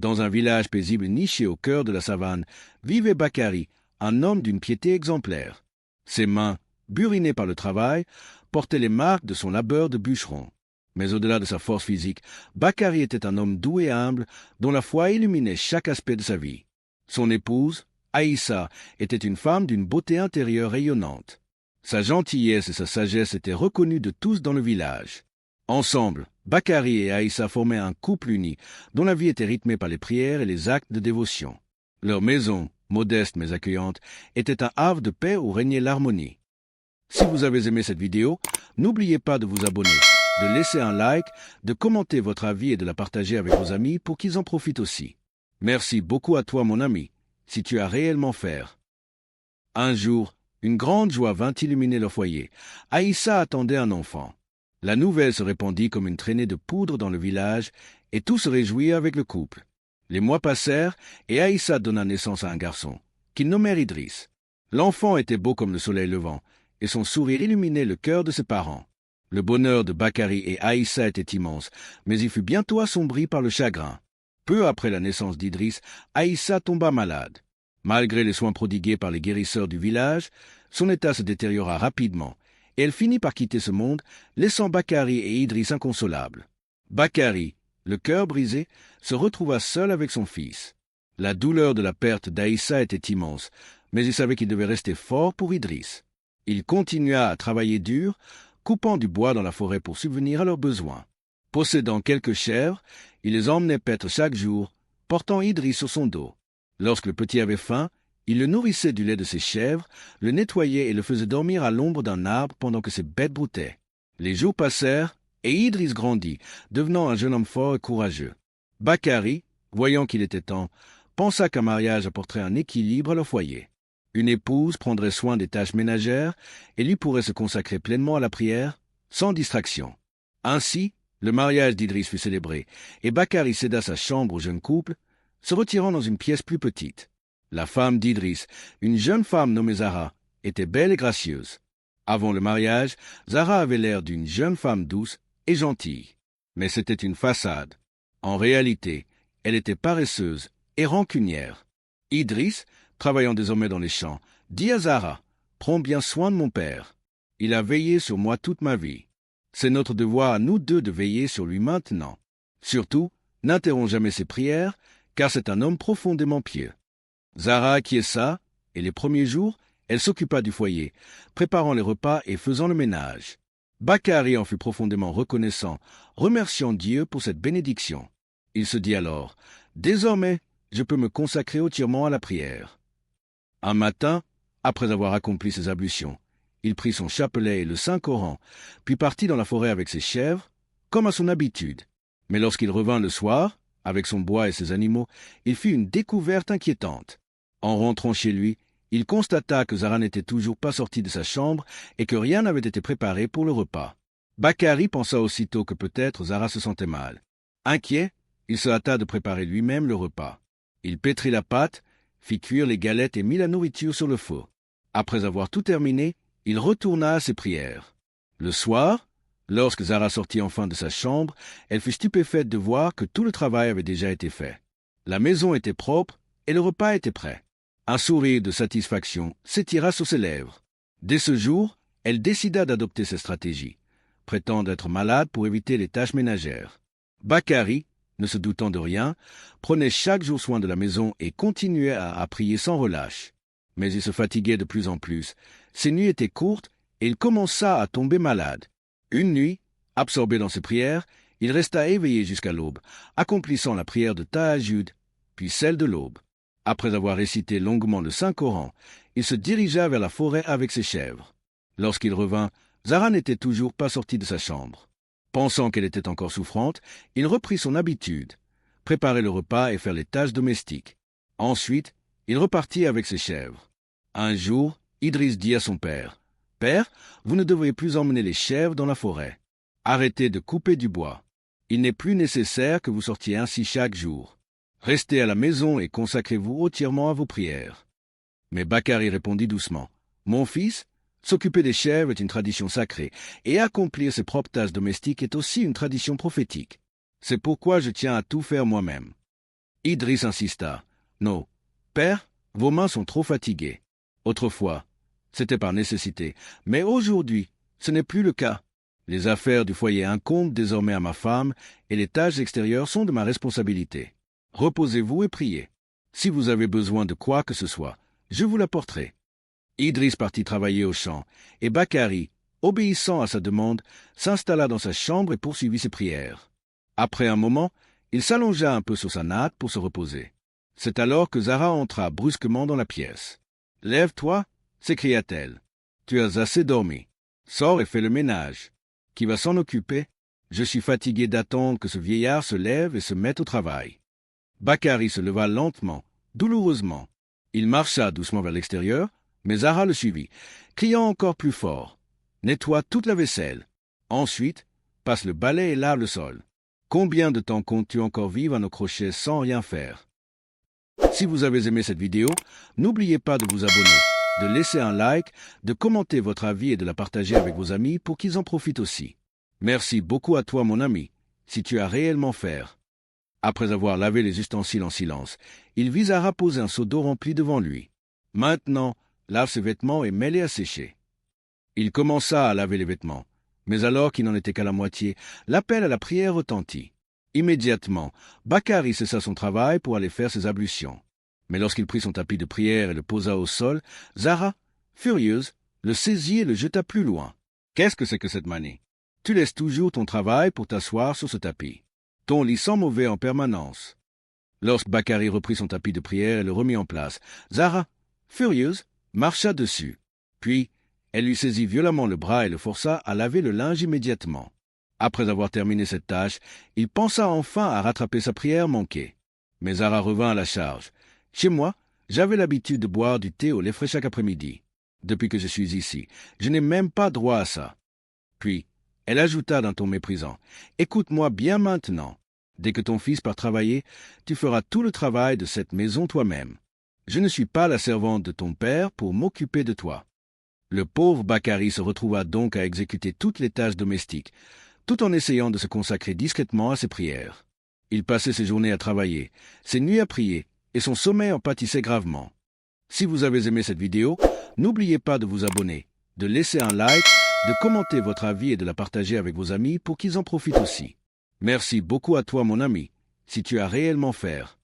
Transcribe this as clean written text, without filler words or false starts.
Dans un village paisible niché au cœur de la savane, vivait Bakari, un homme d'une piété exemplaire. Ses mains, burinées par le travail, portaient les marques de son labeur de bûcheron. Mais au-delà de sa force physique, Bakari était un homme doux et humble, dont la foi illuminait chaque aspect de sa vie. Son épouse, Aïssa, était une femme d'une beauté intérieure rayonnante. Sa gentillesse et sa sagesse étaient reconnues de tous dans le village. Ensemble, Bakari et Aïssa formaient un couple uni, dont la vie était rythmée par les prières et les actes de dévotion. Leur maison, modeste mais accueillante, était un havre de paix où régnait l'harmonie. Si vous avez aimé cette vidéo, n'oubliez pas de vous abonner, de laisser un like, de commenter votre avis et de la partager avec vos amis pour qu'ils en profitent aussi. Merci beaucoup à toi, mon ami, si tu as réellement fait. Un jour, une grande joie vint illuminer leur foyer. Aïssa attendait un enfant. La nouvelle se répandit comme une traînée de poudre dans le village, et tout se réjouit avec le couple. Les mois passèrent, et Aïssa donna naissance à un garçon, qu'ils nommèrent Idriss. L'enfant était beau comme le soleil levant, et son sourire illuminait le cœur de ses parents. Le bonheur de Bakari et Aïssa était immense, mais il fut bientôt assombri par le chagrin. Peu après la naissance d'Idriss, Aïssa tomba malade. Malgré les soins prodigués par les guérisseurs du village, son état se détériora rapidement, et elle finit par quitter ce monde, laissant Bakari et Idriss inconsolables. Bakari, le cœur brisé, se retrouva seul avec son fils. La douleur de la perte d'Aïssa était immense, mais il savait qu'il devait rester fort pour Idriss. Il continua à travailler dur, coupant du bois dans la forêt pour subvenir à leurs besoins. Possédant quelques chèvres, il les emmenait paître chaque jour, portant Idriss sur son dos. Lorsque le petit avait faim, il le nourrissait du lait de ses chèvres, le nettoyait et le faisait dormir à l'ombre d'un arbre pendant que ses bêtes broutaient. Les jours passèrent, et Idriss grandit, devenant un jeune homme fort et courageux. Bakari, voyant qu'il était temps, pensa qu'un mariage apporterait un équilibre à leur foyer. Une épouse prendrait soin des tâches ménagères et lui pourrait se consacrer pleinement à la prière, sans distraction. Ainsi, le mariage d'Idriss fut célébré, et Bakari céda sa chambre au jeune couple, se retirant dans une pièce plus petite. La femme d'Idriss, une jeune femme nommée Zara, était belle et gracieuse. Avant le mariage, Zara avait l'air d'une jeune femme douce et gentille. Mais c'était une façade. En réalité, elle était paresseuse et rancunière. Idriss, travaillant désormais dans les champs, dit à Zara, « Prends bien soin de mon père. Il a veillé sur moi toute ma vie. C'est notre devoir à nous deux de veiller sur lui maintenant. Surtout, n'interromps jamais ses prières, car c'est un homme profondément pieux. » Zara acquiesça, et les premiers jours, elle s'occupa du foyer, préparant les repas et faisant le ménage. Bakari en fut profondément reconnaissant, remerciant Dieu pour cette bénédiction. Il se dit alors, « Désormais, je peux me consacrer entièrement à la prière. » Un matin, après avoir accompli ses ablutions, il prit son chapelet et le Saint-Coran, puis partit dans la forêt avec ses chèvres, comme à son habitude. Mais lorsqu'il revint le soir, avec son bois et ses animaux, il fit une découverte inquiétante. En rentrant chez lui, il constata que Zara n'était toujours pas sortie de sa chambre et que rien n'avait été préparé pour le repas. Bakari pensa aussitôt que peut-être Zara se sentait mal. Inquiet, il se hâta de préparer lui-même le repas. Il pétrit la pâte, fit cuire les galettes et mit la nourriture sur le feu. Après avoir tout terminé, il retourna à ses prières. Le soir, lorsque Zara sortit enfin de sa chambre, elle fut stupéfaite de voir que tout le travail avait déjà été fait. La maison était propre et le repas était prêt. Un sourire de satisfaction s'étira sur ses lèvres. Dès ce jour, elle décida d'adopter cette stratégie, prétendre être malade pour éviter les tâches ménagères. Bakari, ne se doutant de rien, prenait chaque jour soin de la maison et continuait à prier sans relâche. Mais il se fatiguait de plus en plus. Ses nuits étaient courtes et il commença à tomber malade. Une nuit, absorbé dans ses prières, il resta éveillé jusqu'à l'aube, accomplissant la prière de Tahajjud, puis celle de l'aube. Après avoir récité longuement le Saint-Coran, il se dirigea vers la forêt avec ses chèvres. Lorsqu'il revint, Zara n'était toujours pas sortie de sa chambre. Pensant qu'elle était encore souffrante, il reprit son habitude, préparer le repas et faire les tâches domestiques. Ensuite, il repartit avec ses chèvres. Un jour, Idriss dit à son père, « Père, vous ne devriez plus emmener les chèvres dans la forêt. Arrêtez de couper du bois. Il n'est plus nécessaire que vous sortiez ainsi chaque jour. Restez à la maison et consacrez-vous entièrement à vos prières. » Mais Bakari répondit doucement, « Mon fils, s'occuper des chèvres est une tradition sacrée, et accomplir ses propres tâches domestiques est aussi une tradition prophétique. C'est pourquoi je tiens à tout faire moi-même. » Idriss insista. Non, père, vos mains sont trop fatiguées. Autrefois, c'était par nécessité, mais aujourd'hui, ce n'est plus le cas. Les affaires du foyer incombent désormais à ma femme et les tâches extérieures sont de ma responsabilité. Reposez-vous et priez. Si vous avez besoin de quoi que ce soit, je vous l'apporterai. Idriss partit travailler au champ, et Bakary, obéissant à sa demande, s'installa dans sa chambre et poursuivit ses prières. Après un moment, il s'allongea un peu sur sa natte pour se reposer. C'est alors que Zara entra brusquement dans la pièce. « Lève-toi » s'écria-t-elle. « Tu as assez dormi. Sors et fais le ménage. Qui va s'en occuper? Je suis fatigué d'attendre que ce vieillard se lève et se mette au travail. » Bakary se leva lentement, douloureusement. Il marcha doucement vers l'extérieur, mais Zara le suivit, criant encore plus fort. « Nettoie toute la vaisselle. Ensuite, passe le balai et lave le sol. Combien de temps comptes-tu encore vivre à nos crochets sans rien faire? » Si vous avez aimé cette vidéo, n'oubliez pas de vous abonner, de laisser un like, de commenter votre avis et de la partager avec vos amis pour qu'ils en profitent aussi. Merci beaucoup à toi, mon ami, si tu as réellement faire. Après avoir lavé les ustensiles en silence, il vit Zara poser un seau d'eau rempli devant lui. Maintenant, lave ses vêtements et mets-les à sécher. Il commença à laver les vêtements, mais alors qu'il n'en était qu'à la moitié, l'appel à la prière retentit. Immédiatement, Bakary cessa son travail pour aller faire ses ablutions. Mais lorsqu'il prit son tapis de prière et le posa au sol, Zara, furieuse, le saisit et le jeta plus loin. « Qu'est-ce que c'est que cette manie? Tu laisses toujours ton travail pour t'asseoir sur ce tapis. Ton lit sent mauvais en permanence. » Lorsque Bakary reprit son tapis de prière et le remit en place, Zara, furieuse, marcha dessus. Puis, elle lui saisit violemment le bras et le força à laver le linge immédiatement. Après avoir terminé cette tâche, il pensa enfin à rattraper sa prière manquée. Mais Zara revint à la charge. « Chez moi, j'avais l'habitude de boire du thé au lait frais chaque après-midi. Depuis que je suis ici, je n'ai même pas droit à ça. » Puis, elle ajouta d'un ton méprisant. « Écoute-moi bien maintenant. Dès que ton fils part travailler, tu feras tout le travail de cette maison toi-même. Je ne suis pas la servante de ton père pour m'occuper de toi. » Le pauvre Bakary se retrouva donc à exécuter toutes les tâches domestiques, tout en essayant de se consacrer discrètement à ses prières. Il passait ses journées à travailler, ses nuits à prier, et son sommeil en pâtissait gravement. Si vous avez aimé cette vidéo, n'oubliez pas de vous abonner, de laisser un like, de commenter votre avis et de la partager avec vos amis pour qu'ils en profitent aussi. Merci beaucoup à toi, mon ami, si tu as réellement faire.